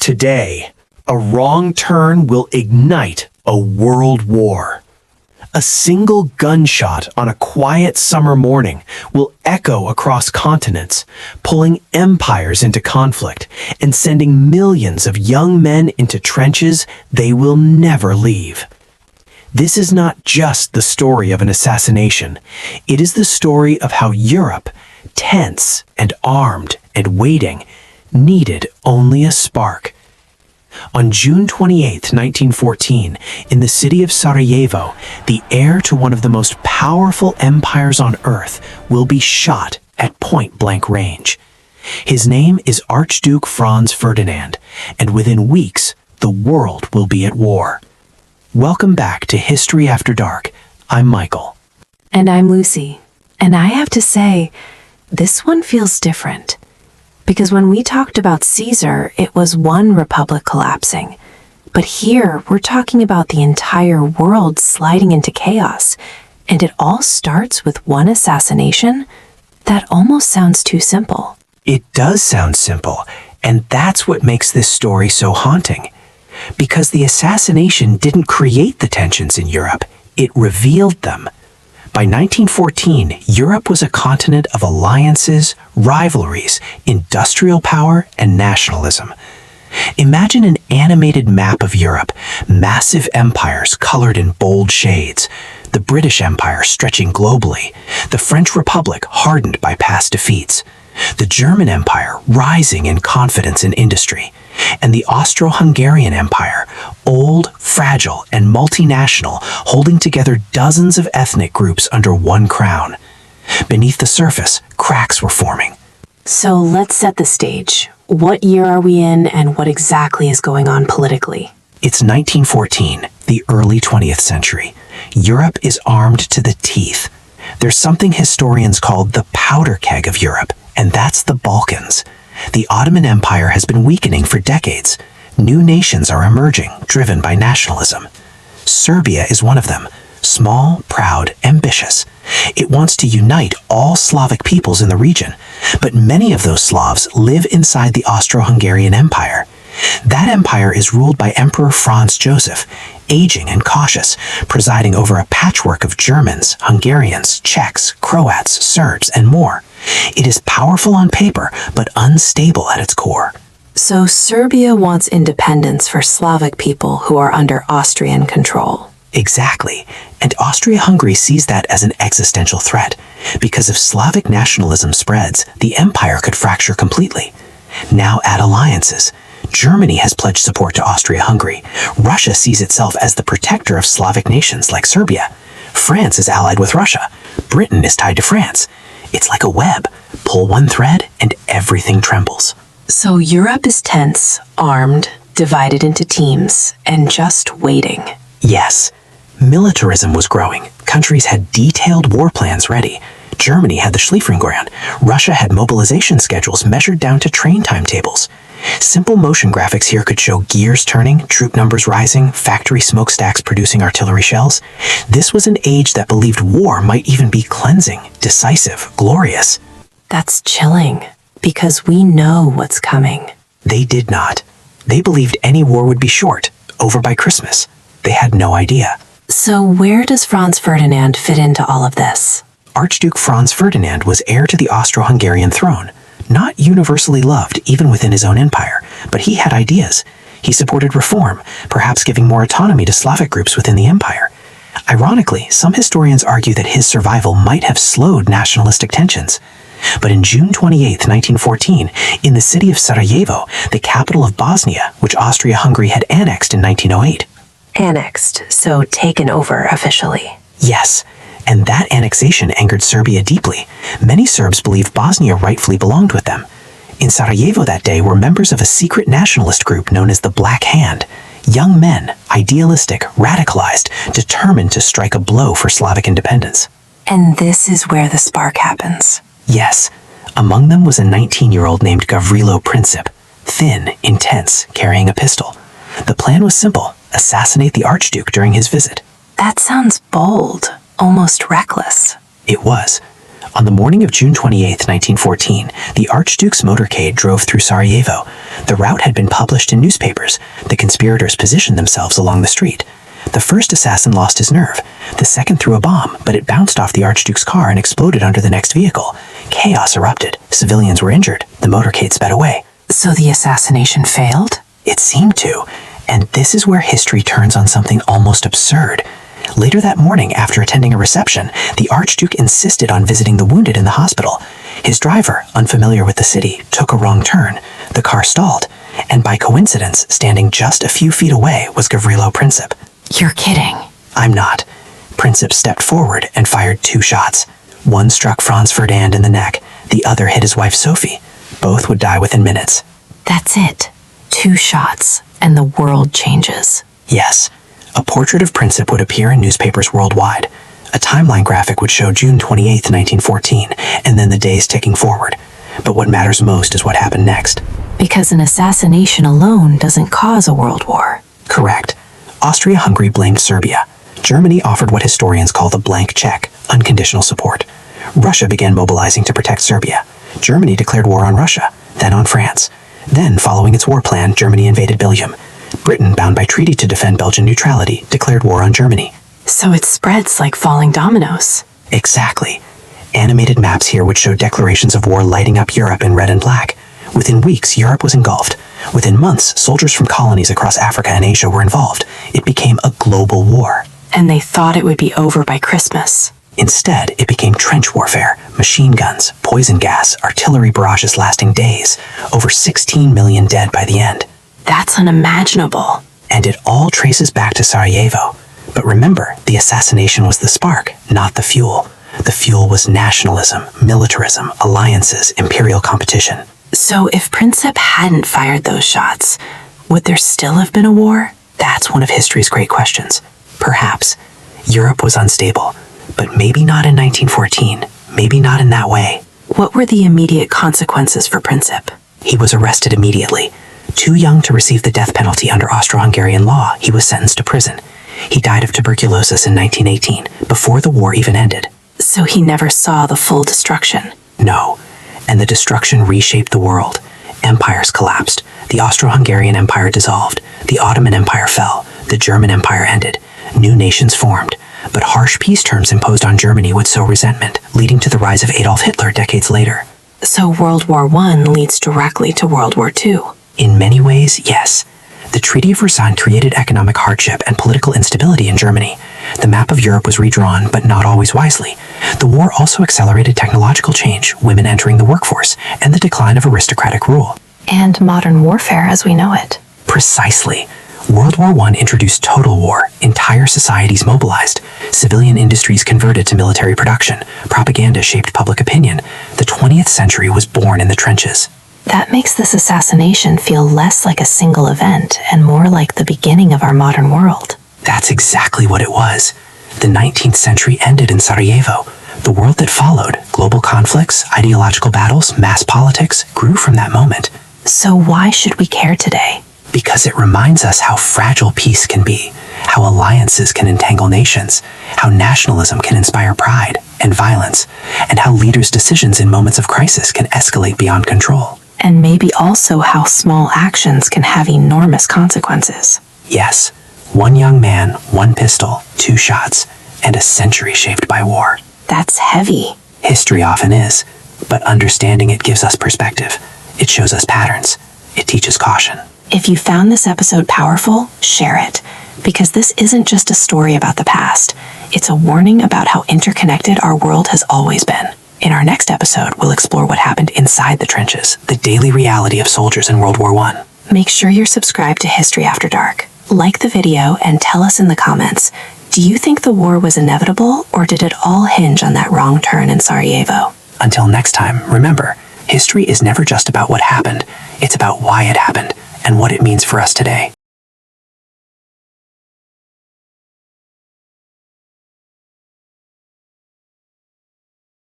Today, a wrong turn will ignite a world war. A single gunshot on a quiet summer morning will echo across continents, pulling empires into conflict and sending millions of young men into trenches they will never leave. This is not just the story of an assassination. It is the story of how Europe, tense and armed and waiting, needed only a spark. On June 28, 1914, in the city of Sarajevo, the heir to one of the most powerful empires on earth will be shot at point-blank range. His name is Archduke Franz Ferdinand, and within weeks, the world will be at war. Welcome back to History After Dark. I'm Michael. And I'm Lucy. And I have to say, this one feels different. Because when we talked about Caesar, it was one republic collapsing. But here, we're talking about the entire world sliding into chaos. And it all starts with one assassination? That almost sounds too simple. It does sound simple, and that's what makes this story so haunting. Because the assassination didn't create the tensions in Europe, it revealed them. By 1914, Europe was a continent of alliances, rivalries, industrial power, and nationalism. Imagine an animated map of Europe, massive empires colored in bold shades, the British Empire stretching globally, the French Republic hardened by past defeats, the German Empire rising in confidence in industry, and the Austro-Hungarian Empire, old, fragile, and multinational, holding together dozens of ethnic groups under one crown. Beneath the surface, cracks were forming. So let's set the stage. What year are we in, and what exactly is going on politically? It's 1914, the early 20th century. Europe is armed to the teeth. There's something historians call the powder keg of Europe, and that's the Balkans. The Ottoman Empire has been weakening for decades. New nations are emerging, driven by nationalism. Serbia is one of them. Small, proud, ambitious. It wants to unite all Slavic peoples in the region, but many of those Slavs live inside the Austro-Hungarian Empire. That empire is ruled by Emperor Franz Joseph, aging and cautious, presiding over a patchwork of Germans, Hungarians, Czechs, Croats, Serbs, and more. It is powerful on paper, but unstable at its core. So Serbia wants independence for Slavic people who are under Austrian control. Exactly. And Austria-Hungary sees that as an existential threat. Because if Slavic nationalism spreads, the empire could fracture completely. Now add alliances. Germany has pledged support to Austria-Hungary. Russia sees itself as the protector of Slavic nations like Serbia. France is allied with Russia. Britain is tied to France. It's like a web. Pull one thread and everything trembles. So Europe is tense, armed, divided into teams, and just waiting. Yes. Militarism was growing. Countries had detailed war plans ready. Germany had the Schlieffen-Ground. Russia had mobilization schedules measured down to train timetables. Simple motion graphics here could show gears turning, troop numbers rising, factory smokestacks producing artillery shells. This was an age that believed war might even be cleansing, decisive, glorious. That's chilling, because we know what's coming. They did not. They believed any war would be short, over by Christmas. They had no idea. So where does Franz Ferdinand fit into all of this? Archduke Franz Ferdinand was heir to the Austro-Hungarian throne. Not universally loved, even within his own empire, but he had ideas. He supported reform, perhaps giving more autonomy to Slavic groups within the empire. Ironically, some historians argue that his survival might have slowed nationalistic tensions. But in June 28, 1914, in the city of Sarajevo, the capital of Bosnia, which Austria-Hungary had annexed in 1908. Annexed, so taken over officially. Yes. And that annexation angered Serbia deeply. Many Serbs believed Bosnia rightfully belonged with them. In Sarajevo that day were members of a secret nationalist group known as the Black Hand. Young men, idealistic, radicalized, determined to strike a blow for Slavic independence. And this is where the spark happens. Yes. Among them was a 19-year-old named Gavrilo Princip, thin, intense, carrying a pistol. The plan was simple: assassinate the Archduke during his visit. That sounds bold. Almost reckless. It was. On the morning of June 28, 1914, the Archduke's motorcade drove through Sarajevo. The route had been published in newspapers. The conspirators positioned themselves along the street. The first assassin lost his nerve. The second threw a bomb, but it bounced off the Archduke's car and exploded under the next vehicle. Chaos erupted. Civilians were injured. The motorcade sped away. So the assassination failed? It seemed to. And this is where history turns on something almost absurd. Later that morning, after attending a reception, the Archduke insisted on visiting the wounded in the hospital. His driver, unfamiliar with the city, took a wrong turn. The car stalled, and by coincidence, standing just a few feet away was Gavrilo Princip. You're kidding. I'm not. Princip stepped forward and fired 2 shots. One struck Franz Ferdinand in the neck. The other hit his wife Sophie. Both would die within minutes. That's it. 2 shots, and the world changes. Yes. A portrait of Princip would appear in newspapers worldwide. A timeline graphic would show June 28, 1914, and then the days ticking forward. But what matters most is what happened next. Because an assassination alone doesn't cause a world war. Correct. Austria-Hungary blamed Serbia. Germany offered what historians call the blank check, unconditional support. Russia began mobilizing to protect Serbia. Germany declared war on Russia, then on France. Then, following its war plan, Germany invaded Belgium. Britain, bound by treaty to defend Belgian neutrality, declared war on Germany. So it spreads like falling dominoes. Exactly. Animated maps here would show declarations of war lighting up Europe in red and black. Within weeks, Europe was engulfed. Within months, soldiers from colonies across Africa and Asia were involved. It became a global war. And they thought it would be over by Christmas. Instead, it became trench warfare, machine guns, poison gas, artillery barrages lasting days. Over 16 million dead by the end. That's unimaginable. And it all traces back to Sarajevo. But remember, the assassination was the spark, not the fuel. The fuel was nationalism, militarism, alliances, imperial competition. So if Princip hadn't fired those shots, would there still have been a war? That's one of history's great questions. Perhaps. Europe was unstable, but maybe not in 1914, maybe not in that way. What were the immediate consequences for Princip? He was arrested immediately. Too young to receive the death penalty under Austro-Hungarian law, he was sentenced to prison. He died of tuberculosis in 1918, before the war even ended. So he never saw the full destruction? No, and the destruction reshaped the world. Empires collapsed. The Austro-Hungarian Empire dissolved. The Ottoman Empire fell. The German Empire ended. New nations formed. But harsh peace terms imposed on Germany would sow resentment, leading to the rise of Adolf Hitler decades later. So World War I leads directly to World War II? In many ways, yes. The Treaty of Versailles created economic hardship and political instability in Germany. The map of Europe was redrawn, but not always wisely. The war also accelerated technological change, women entering the workforce, and the decline of aristocratic rule. And modern warfare as we know it. Precisely. World War I introduced total war. Entire societies mobilized. Civilian industries converted to military production. Propaganda shaped public opinion. The 20th century was born in the trenches. That makes this assassination feel less like a single event and more like the beginning of our modern world. That's exactly what it was. The 19th century ended in Sarajevo. The world that followed, global conflicts, ideological battles, mass politics, grew from that moment. So why should we care today? Because it reminds us how fragile peace can be, how alliances can entangle nations, how nationalism can inspire pride and violence, and how leaders' decisions in moments of crisis can escalate beyond control. And maybe also how small actions can have enormous consequences. Yes, one young man, one pistol, 2 shots, and a century shaped by war. That's heavy. History often is, but understanding it gives us perspective. It shows us patterns. It teaches caution. If you found this episode powerful, share it. Because this isn't just a story about the past. It's a warning about how interconnected our world has always been. In our next episode, we'll explore what happened inside the trenches, the daily reality of soldiers in World War I. Make sure you're subscribed to History After Dark. Like the video and tell us in the comments, do you think the war was inevitable or did it all hinge on that wrong turn in Sarajevo? Until next time, remember, history is never just about what happened. It's about why it happened and what it means for us today.